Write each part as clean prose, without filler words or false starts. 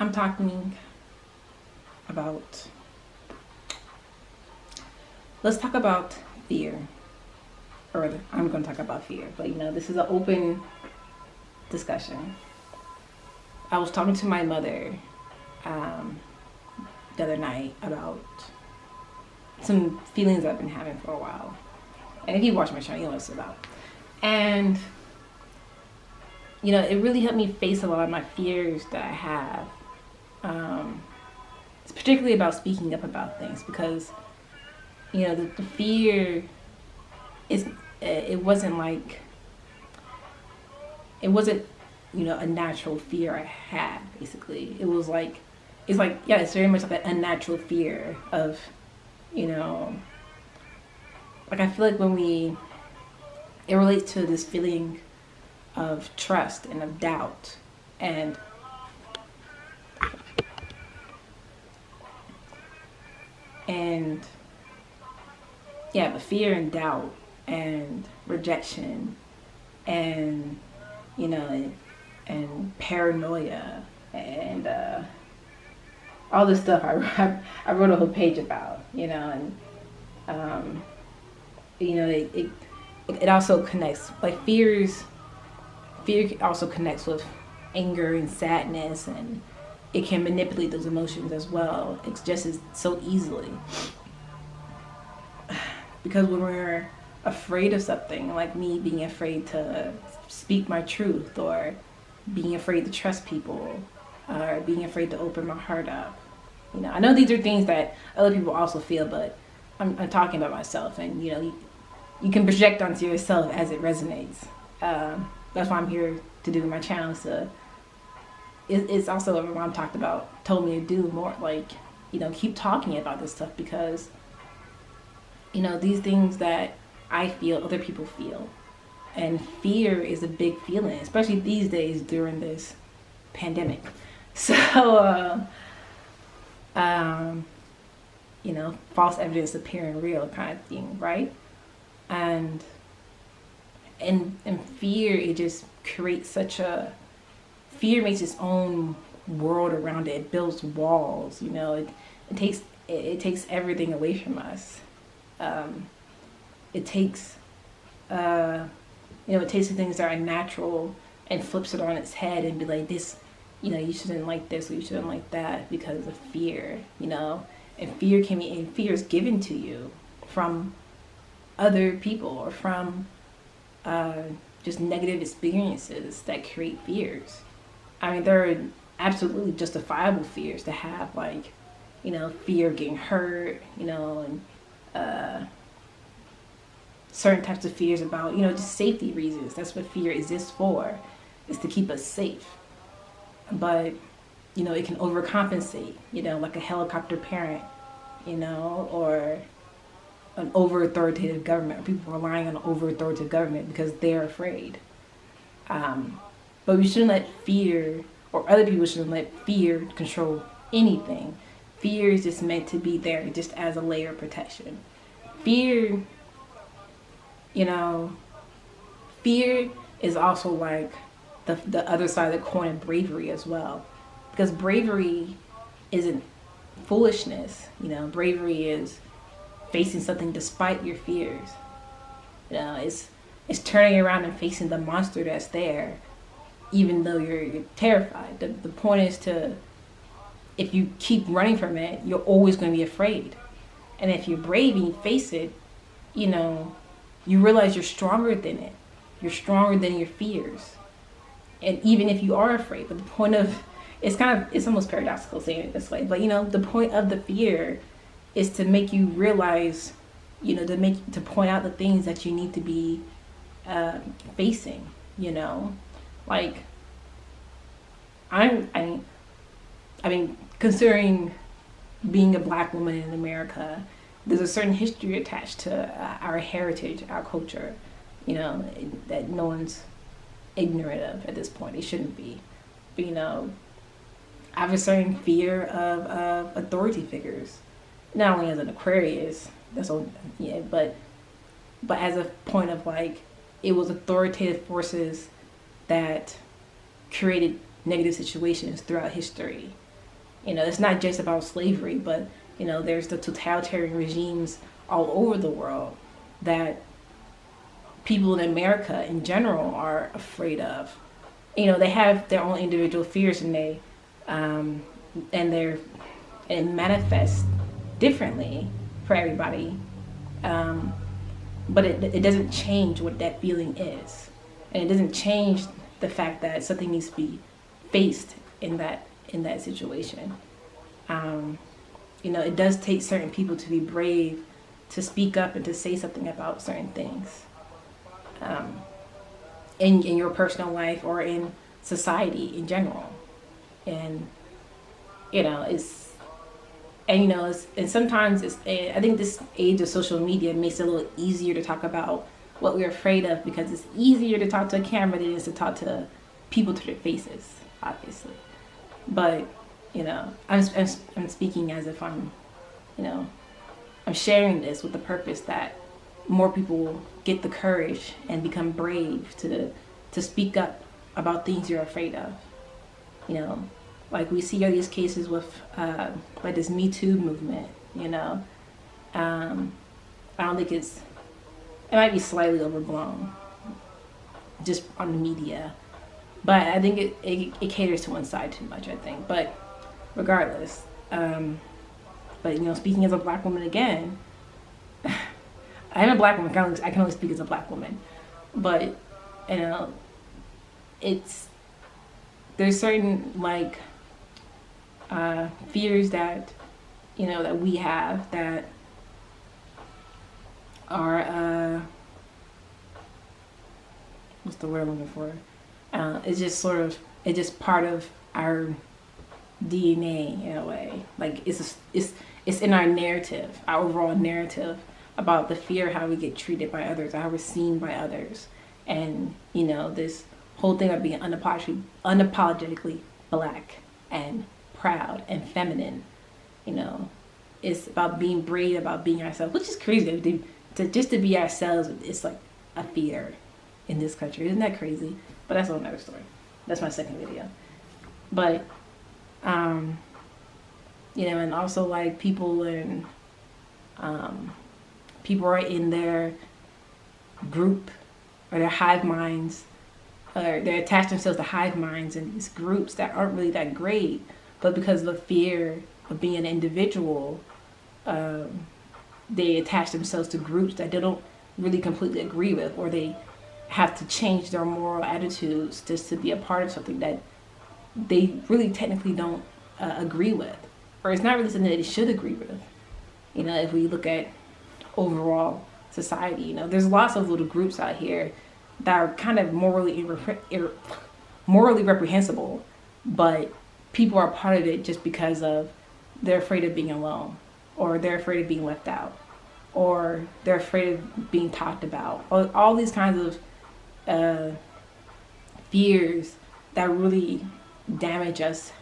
I'm talking about, let's talk about fear. Or I'm going to talk about fear, but this is an open discussion. I was talking to my mother the other night about some feelings I've been having for a while. And if you watch my channel, you know what it's about. And, it really helped me face a lot of my fears that I have. It's particularly about speaking up about things because, the fear is, it wasn't, a natural fear I had, basically. It's very much like an unnatural fear of, I feel like it relates to this feeling of trust and of doubt and the fear and doubt and rejection and and paranoia and all this stuff I wrote a whole page about, it also connects, fear also connects with anger and sadness, and it can manipulate those emotions as well. It's just so easily. Because when we're afraid of something, like me being afraid to speak my truth, or being afraid to trust people, or being afraid to open my heart up. I know these are things that other people also feel, but I'm talking about myself, and you can project onto yourself as it resonates. That's why I'm here to do my channel. So it's also what my mom told me to do more, keep talking about this stuff, because these things that I feel, other people feel. And fear is a big feeling, especially these days during this pandemic. So, false evidence appearing real kind of thing, right? And fear, it just creates fear makes its own world around it. It builds walls, it takes everything away from us. It takes it takes the things that are natural and flips it on its head and be like, this, you shouldn't like this or you shouldn't like that because of fear, and fear is given to you from other people or from just negative experiences that create fears. I mean, there are absolutely justifiable fears to have, fear of getting hurt, and certain types of fears about, just safety reasons. That's what fear exists for, is to keep us safe. But, it can overcompensate, like a helicopter parent, or an over-authoritative government, or people relying on an over-authoritative government because they're afraid. But we shouldn't let fear, or other people shouldn't let fear control anything. Fear is just meant to be there just as a layer of protection. Fear is also like the other side of the coin of bravery as well. Because bravery isn't foolishness. Bravery is facing something despite your fears. It's turning around and facing the monster that's there, even though you're terrified. The point is if you keep running from it, you're always going to be afraid. And if you're brave and you face it, you realize you're stronger than it. You're stronger than your fears. And even if you are afraid, but the point of, it's almost paradoxical saying it this way, but the point of the fear is to make you realize, to point out the things that you need to be facing, I mean, considering being a Black woman in America, there's a certain history attached to our heritage, our culture, that no one's ignorant of at this point. It shouldn't be. But, I have a certain fear of authority figures, not only as an Aquarius, but as a point of it was authoritative forces that created negative situations throughout history. It's not just about slavery, but there's the totalitarian regimes all over the world that people in America in general are afraid of. They have their own individual fears, and um, and it manifests differently for everybody. Um, but it doesn't change what that feeling is, and it doesn't change the fact that something needs to be faced in that situation. Um, it does take certain people to be brave to speak up and to say something about certain things, um, in your personal life or in society in general. And it's and sometimes I think this age of social media makes it a little easier to talk about what we're afraid of, because it's easier to talk to a camera than it is to talk to people to their faces, obviously. But I'm speaking as if you know I'm sharing this with the purpose that more people get the courage and become brave to speak up about things you're afraid of. You know, like we see all these cases with like this Me Too movement. I don't think it might be slightly overblown just on the media, but I think it caters to one side too much, I think. But regardless, but speaking as a black woman again, I'm a black woman. I can only speak as a black woman, but you know, it's there's certain like fears that that we have that are what's the word I'm looking for? It's just part of our DNA in a way. Like it's in our narrative, our overall narrative about the fear, how we get treated by others, how we're seen by others, and this whole thing of being unapologetically black and proud and feminine. It's about being brave, about being ourselves, which is crazy. To be ourselves, it's like a fear in this country. Isn't that crazy? But that's another story. That's my second video. But and also like people are in their group or their hive minds, or they attach themselves to hive minds and these groups that aren't really that great, but because of the fear of being an individual, they attach themselves to groups that they don't really completely agree with, or they have to change their moral attitudes just to be a part of something that they really technically don't agree with, or it's not really something that they should agree with. If we look at overall society, there's lots of little groups out here that are kind of morally reprehensible, but people are part of it just because of they're afraid of being alone, or they're afraid of being left out, or they're afraid of being talked about. All these kinds of fears that really damage us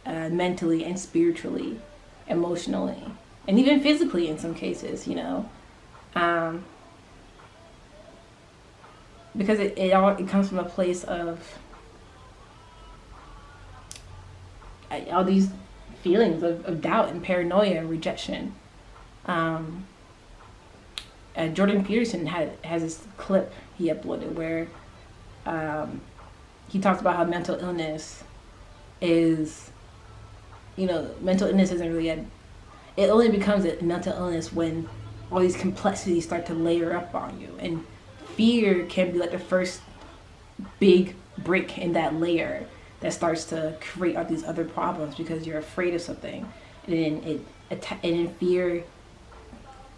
mentally and spiritually, emotionally, and even physically in some cases, because it comes from a place of all these feelings of doubt and paranoia and rejection. Jordan Peterson has this clip he uploaded where he talks about how mental illness is, mental illness isn't really it only becomes a mental illness when all these complexities start to layer up on you, and fear can be like the first big brick in that layer that starts to create all these other problems because you're afraid of something, and then fear,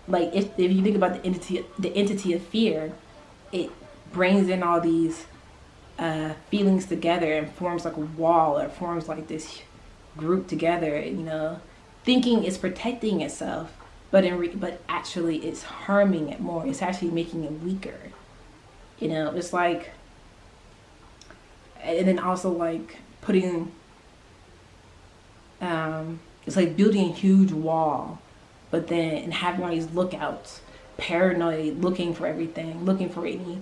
like if you think about the entity of fear, it brings in all these feelings together and forms like a wall, or forms like this group together, thinking it's protecting itself, but actually it's harming it more. It's actually making it weaker. It's like, and then also like putting, it's like building a huge wall, but then and having all these lookouts, paranoid, looking for everything, looking for any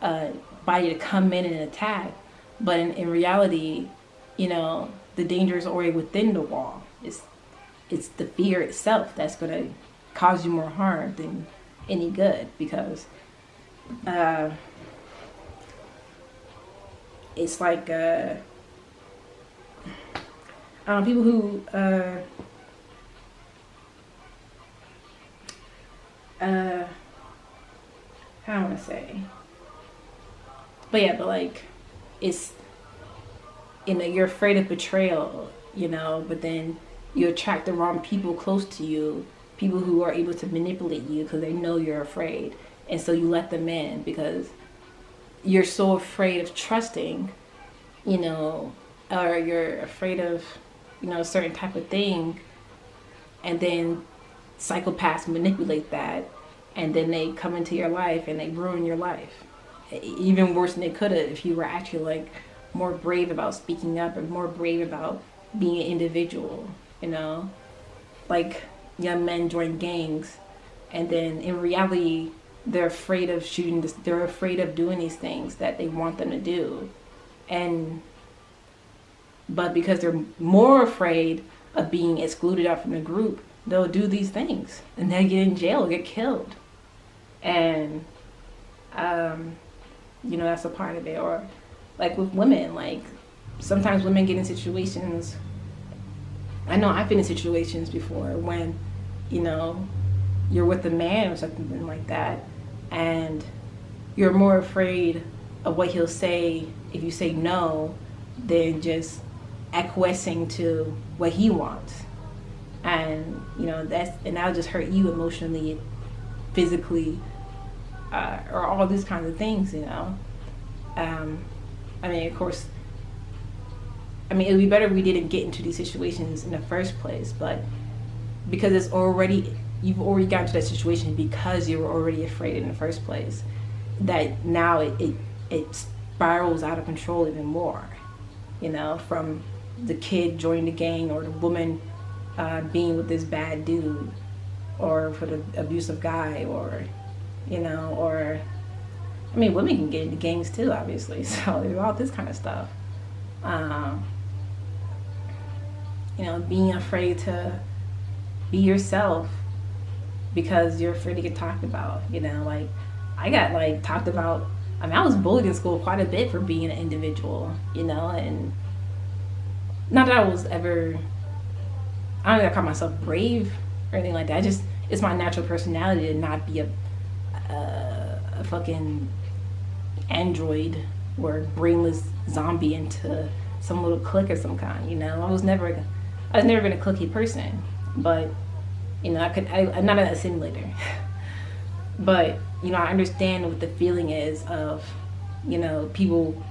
body to come in and attack. But in reality, the danger is already within the wall. It's the fear itself that's going to cause you more harm than any good, because it's like people who how do I want to say, but like it's you're afraid of betrayal, but then you attract the wrong people close to you, people who are able to manipulate you because they know you're afraid, and so you let them in because you're so afraid of trusting, or you're afraid of a certain type of thing, and then psychopaths manipulate that, and then they come into your life and they ruin your life even worse than they could have if you were actually like more brave about speaking up and more brave about being an individual. Like young men join gangs, and then in reality they're afraid of they're afraid of doing these things that they want them to do, but because they're more afraid of being excluded out from the group, they'll do these things and they'll get in jail or get killed. And that's a part of it. Or like with women, like sometimes women get in situations, I know I've been in situations before when you're with a man or something like that, and you're more afraid of what he'll say if you say no than just acquiescing to what he wants. And that'll just hurt you emotionally, physically, or all these kinds of things. Of course, it would be better if we didn't get into these situations in the first place, but because you've already gotten to that situation because you were already afraid in the first place, that now it spirals out of control even more, from the kid joining the gang, or the woman being with this bad dude, or for the abusive guy, or women can get into gangs too, obviously. So there's all this kind of stuff. Being afraid to be yourself because you're afraid to get talked about. Like I got talked about. I was bullied in school quite a bit for being an individual, and not that I was ever, I don't think I call myself brave or anything like that. It's my natural personality to not be a fucking android or brainless zombie into some little clique of some kind. I was never been a cliquey person, but I'm not a simulator. But I understand what the feeling is of people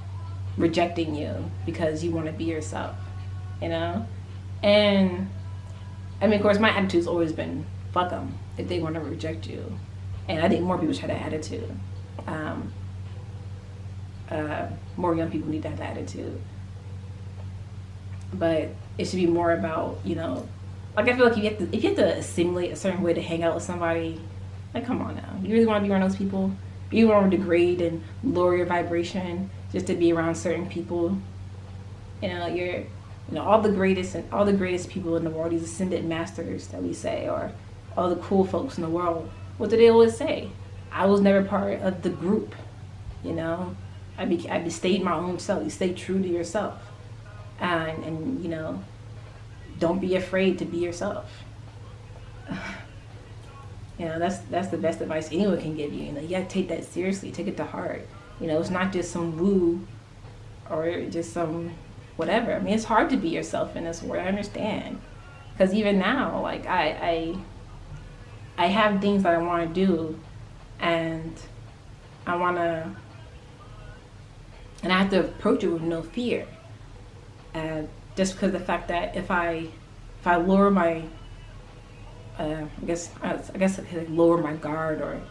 rejecting you because you want to be yourself, and of course my attitude's always been fuck them if they want to reject you, and I think more people should have that attitude. More young people need to have that attitude, but it should be more about like I feel like if you have to assimilate a certain way to hang out with somebody, like come on now, you really want to be around those people? You want to degrade and lower your vibration just to be around certain people? You're all the greatest people in the world, these ascended masters that we say, or all the cool folks in the world. What do they always say? I was never part of the group. I stayed my own self. You stay true to yourself, and don't be afraid to be yourself. That's the best advice anyone can give you. You gotta take that seriously. Take it to heart. It's not just some woo or just some whatever. It's hard to be yourself in this world. I understand, because even now, like I have things that I want to do, and I have to approach it with no fear. Just because of the fact that if I lower my I guess I could lower my guard, or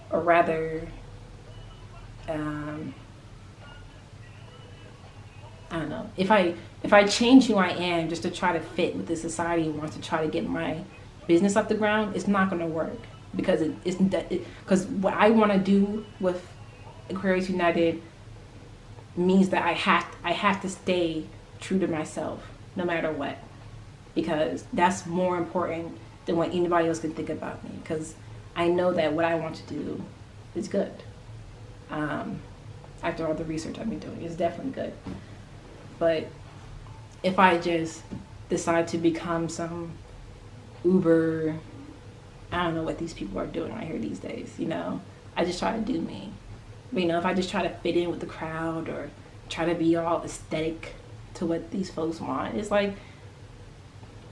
or rather I don't know, if I change who I am just to try to fit with the society who wants to try to get my business off the ground, it's not going to work, because because what I want to do with Aquarius United means that I have to stay true to myself no matter what, because that's more important than what anybody else can think about me, because I know that what I want to do is good. After all the research I've been doing, it's definitely good. But if I just decide to become some Uber, I don't know what these people are doing right here these days, you know, I just try to do me. But, you know, if I just try to fit in with the crowd or try to be all aesthetic to what these folks want, it's like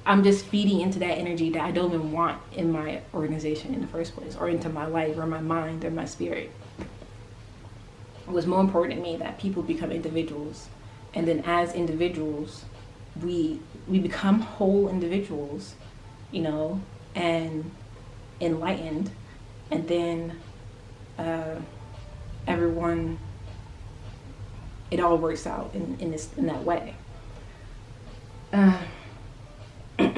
I'm just feeding into that energy that I don't even want in my organization in the first place, or into my life or my mind or my spirit. It was more important to me that people become individuals, and then as individuals we become whole individuals, you know, and enlightened, and then everyone, it all works out in that way. You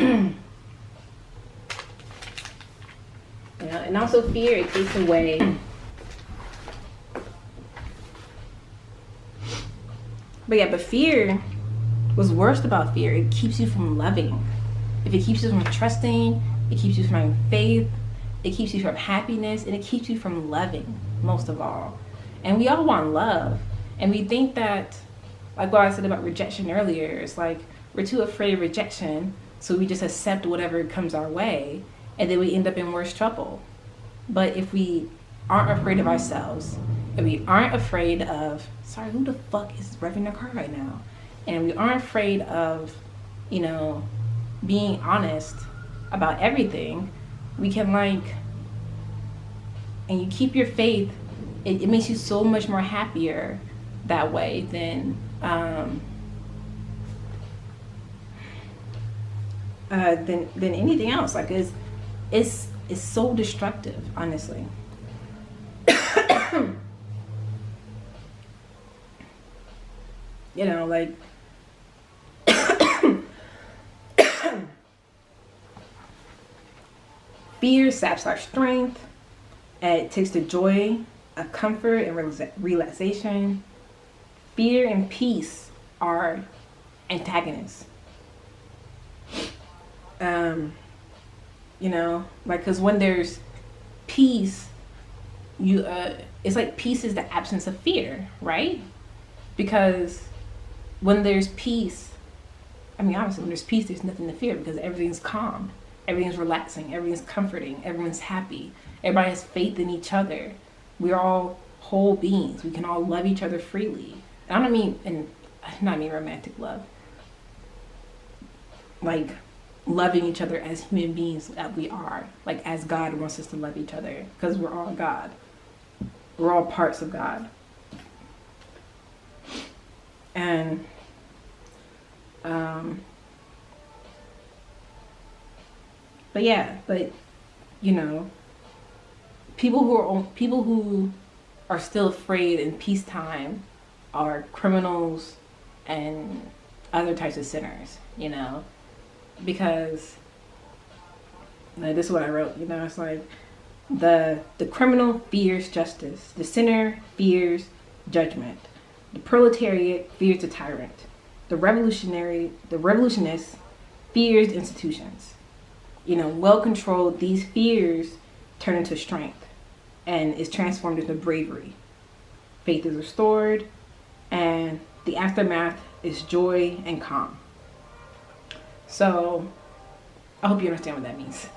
know, and also fear, it takes away but fear, what's worst about fear, it keeps you from loving. If it keeps you from trusting, it keeps you from having faith, it keeps you from happiness, and it keeps you from loving, most of all. And we all want love, and we think that, like what I said about rejection earlier, it's like we're too afraid of rejection, so we just accept whatever comes our way, and then we end up in worse trouble. But if we aren't afraid of ourselves, and we aren't afraid of, sorry, who the fuck is revving their car right now? And we aren't afraid of, you know, being honest about everything, we can and you keep your faith, it makes you so much more happier that way than anything else. Like it's so destructive, honestly. You know, like fear saps our strength, and it takes the joy of comfort and relaxation. Fear and peace are antagonists. You know, like, because when there's peace, it's like peace is the absence of fear, right? Because when there's peace, I mean, obviously when there's peace, there's nothing to fear, because everything's calm, everything's relaxing, everything's comforting, everyone's happy, everybody has faith in each other. We're all whole beings. We can all love each other freely. And I don't mean, romantic love, like loving each other as human beings that we are, like as God wants us to love each other, because we're all God. We're all parts of God. And but you know, people who are still afraid in peacetime are criminals and other types of sinners, you know, because this is what I wrote, you know, it's like the criminal fears justice, the sinner fears judgment, the proletariat fears the tyrant, the revolutionist fears institutions. You know, well controlled, these fears turn into strength and is transformed into bravery. Faith is restored, and the aftermath is joy and calm. So I hope you understand what that means.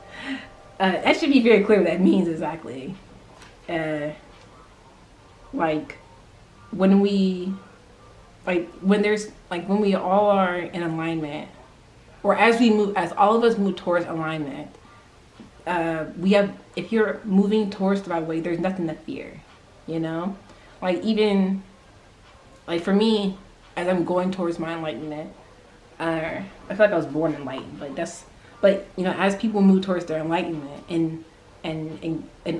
That should be very clear what that means exactly. Like when we all are in alignment, or as all of us move towards alignment, if you're moving towards the right way, there's nothing to fear, you know? Like even, like for me, as I'm going towards my enlightenment, I feel like I was born enlightened, but you know, as people move towards their enlightenment and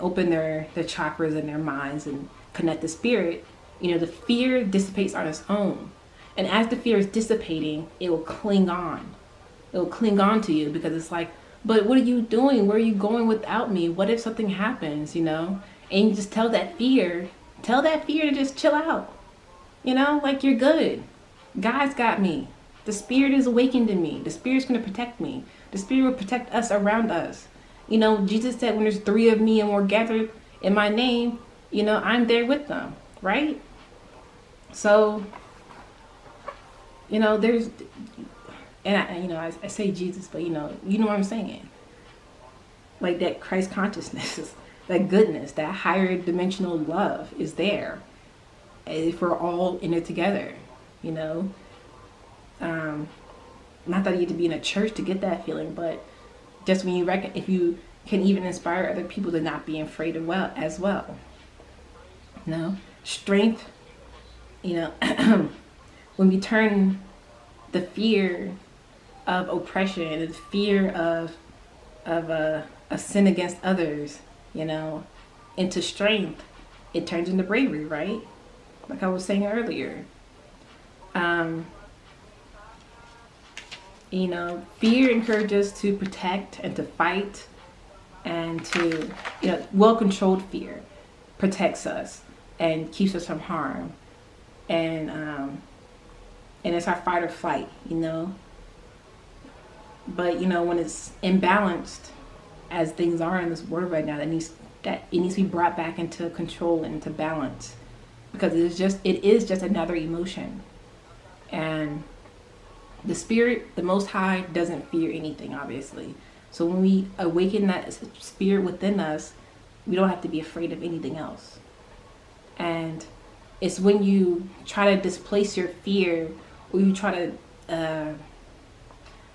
open their chakras and their minds and connect the spirit, you know, the fear dissipates on its own. And as the fear is dissipating, it will cling on. It will cling on to you, because it's like, but what are you doing? Where are you going without me? What if something happens, you know? And you just tell that fear to just chill out. You know, like, you're good. God's got me. The Spirit is awakened in me. The Spirit's going to protect me. The Spirit will protect us around us. You know, Jesus said, when there's 3 of me and more gathered in my name, you know, I'm there with them, right? So, you know, there's, and I say Jesus, but you know what I'm saying. Like, that Christ consciousness, that goodness, that higher dimensional love is there. If we're all in it together, you know. Not that you need to be in a church to get that feeling, but just when if you can even inspire other people to not be afraid as well. You know, strength, you know, when we turn the fear of oppression and the fear of a sin against others, you know, into strength, it turns into bravery, right? Like I was saying earlier. You know, fear encourages us to protect and to fight, and to, you know, well-controlled fear protects us and keeps us from harm. And it's our fight or flight, you know. But, you know, when it's imbalanced, as things are in this world right now, it needs to be brought back into control and into balance, because it is just another emotion. And the Spirit, the Most High, doesn't fear anything, obviously. So when we awaken that spirit within us, we don't have to be afraid of anything else. And it's when you try to displace your fear, or you try to,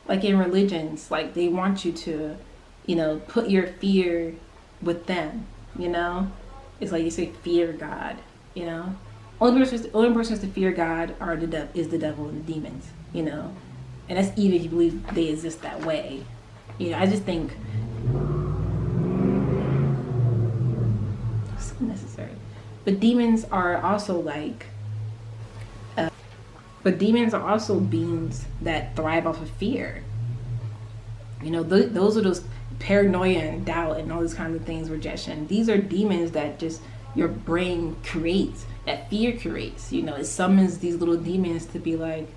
like in religions, like they want you to, you know, put your fear with them, you know? It's like you say, fear God, you know? Only persons to fear God is the devil and the demons, you know? And that's even if you believe they exist that way. You know, I just think it's so necessary. But demons are also beings that thrive off of fear. You know, those are those paranoia and doubt and all these kinds of things, rejection. These are demons that just your brain creates, that fear creates. You know, it summons these little demons to be like,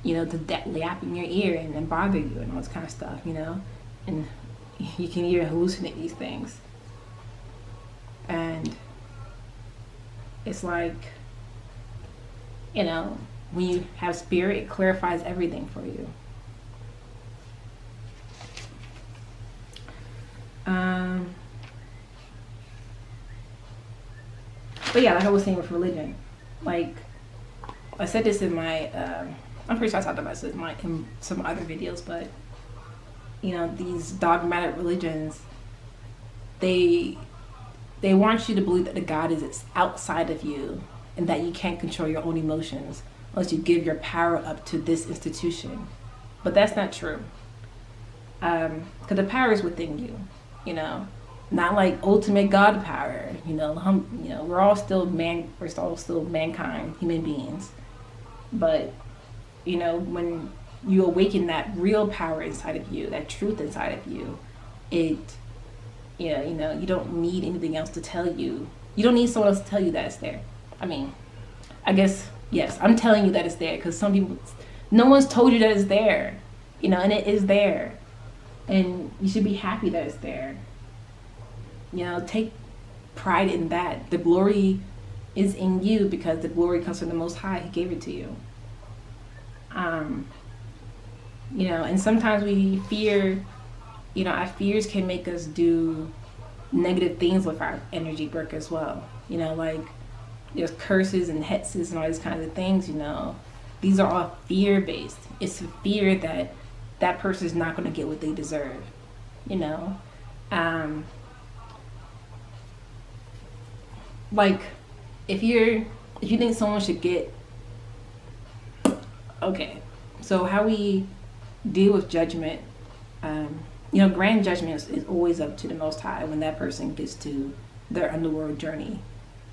you know, to yap in your ear and bother you and all this kind of stuff, you know. And you can even hallucinate these things. And it's like, you know, when you have spirit, it clarifies everything for you. But yeah, like I was saying with religion, like I said this in my, I'm pretty sure I talked about this in some other videos, but you know, these dogmatic religions, they want you to believe that the God is outside of you and that you can't control your own emotions unless you give your power up to this institution. But that's not true. Because the power is within you, you know. Not like ultimate God power, you know. We're all still mankind, human beings. But, you know, when you awaken that real power inside of you, that truth inside of you, you don't need anything else to tell you. You don't need someone else to tell you that it's there. I mean, I guess, yes, I'm telling you that it's there because no one's told you that it's there, you know, and it is there. And you should be happy that it's there. You know, take pride in that. The glory is in you because the glory comes from the Most High. He gave it to you. You know, and sometimes we fear, you know, our fears can make us do negative things with our energy work as well. You know, like there's curses and hexes and all these kinds of things, you know. These are all fear-based. It's a fear that that person is not going to get what they deserve, you know. Like, if you think someone should get, okay, so how we deal with judgment, you know, grand judgment is always up to the Most High when that person gets to their underworld journey,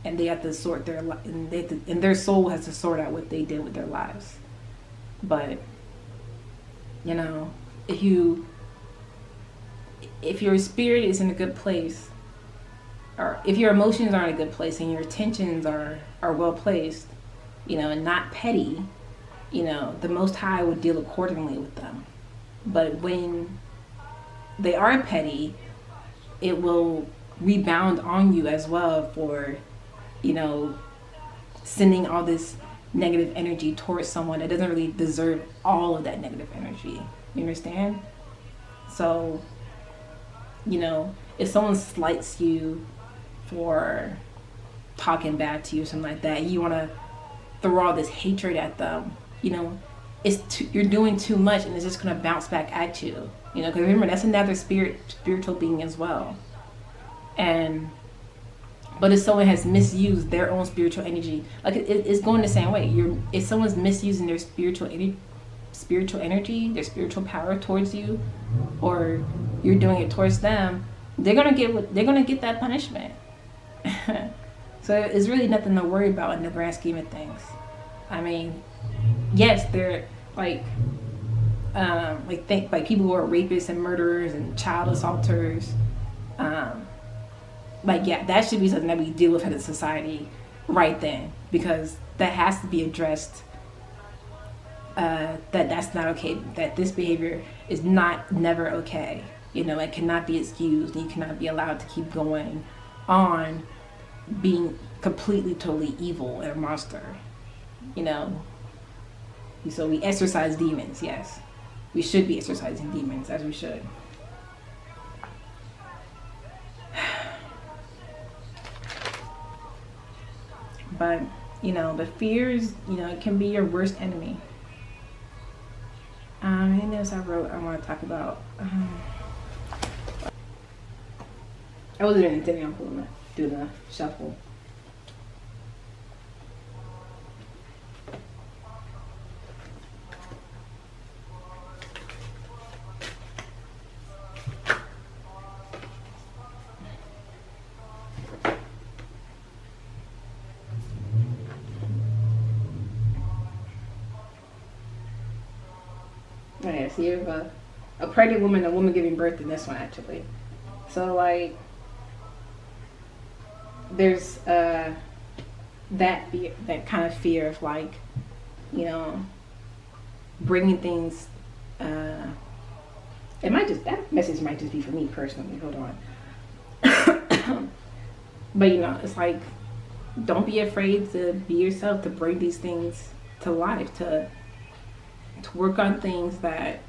and they have to sort and their soul has to sort out what they did with their lives. But, you know, if your spirit is in a good place, or if your emotions are in a good place and your intentions are well placed, and not petty, the Most High would deal accordingly with them. But when they are petty, it will rebound on you as well for, sending all this negative energy towards someone that doesn't really deserve all of that negative energy. You understand? So, if someone slights you for talking bad to you or something like that, and you want to throw all this hatred at them, you're doing too much, and it's just going to bounce back at you. Because remember, that's another spiritual being as well. But if someone has misused their own spiritual energy, like it's going the same way. If someone's misusing their spiritual energy, their spiritual power towards you, or you're doing it towards them, they're gonna get that punishment. So it's really nothing to worry about in the grand scheme of things. I mean, yes, they're like people who are rapists and murderers and child assaulters. That should be something that we deal with as a society right then, because that has to be addressed. That's not okay. That this behavior is never okay. It cannot be excused. And you cannot be allowed to keep going on being completely, totally evil and a monster. So we exorcise demons. Yes, we should be exorcising demons, as we should. But, the fears, it can be your worst enemy. Anything else I wrote I want to talk about? I wasn't even intending on doing the shuffle. Okay, so you have a pregnant woman, a woman giving birth in this one, actually. So, there's that fear, that kind of fear of bringing things. That message might just be for me personally. Hold on. But it's don't be afraid to be yourself, to bring these things to life, to work on things that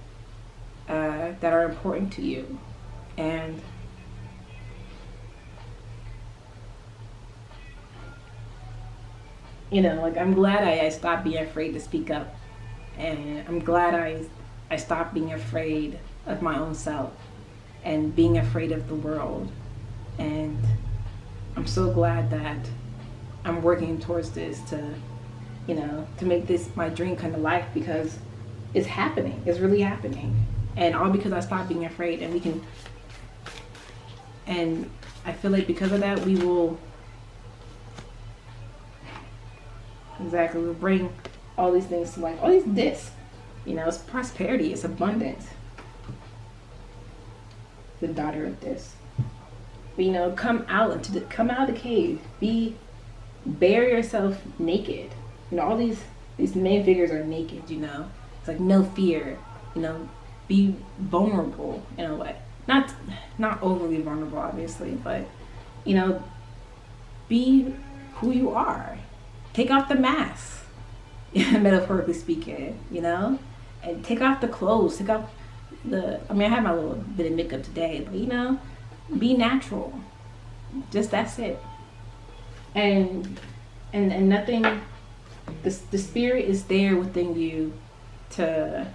are important to you. And I'm glad I stopped being afraid to speak up, and I'm glad I stopped being afraid of my own self and being afraid of the world. And I'm so glad that I'm working towards this to make this my dream come to life, because it's happening. It's really happening. And all because I stopped being afraid. And I feel like because of that, we'll bring all these things to life. All these this. It's prosperity. It's abundance. The daughter of this. But come out of the cave. Bare yourself naked. All these main figures are naked, It's no fear, be vulnerable in a way. Not overly vulnerable, obviously, but, be who you are. Take off the mask, metaphorically speaking, and take off the clothes, take off I had my little bit of makeup today, but, be natural. Just that's it. And nothing, the spirit is there within you to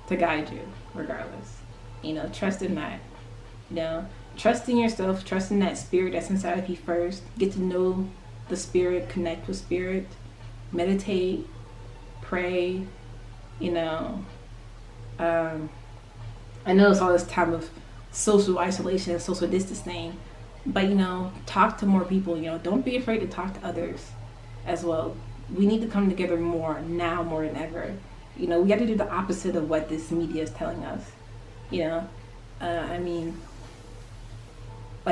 guide you regardless. Trust in that. Trust in yourself, trust in that spirit that's inside of you first. Get to know the spirit, connect with spirit, meditate, pray. I know it's all this time of social isolation and social distancing, but talk to more people. Don't be afraid to talk to others as well. We need to come together more now, more than ever. We have to do the opposite of what this media is telling us.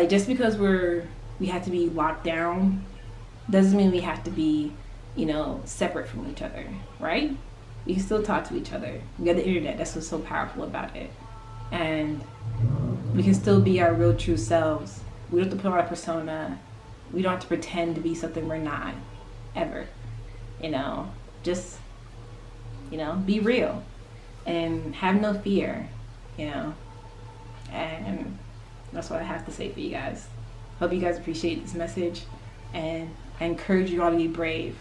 Just because we have to be locked down doesn't mean we have to be, separate from each other, right? We can still talk to each other. We got the internet. That's what's so powerful about it. And we can still be our real true selves. We don't have to put on a persona. We don't have to pretend to be something we're not, ever. Just, be real and have no fear, and that's what I have to say for you guys. Hope you guys appreciate this message, and I encourage you all to be brave.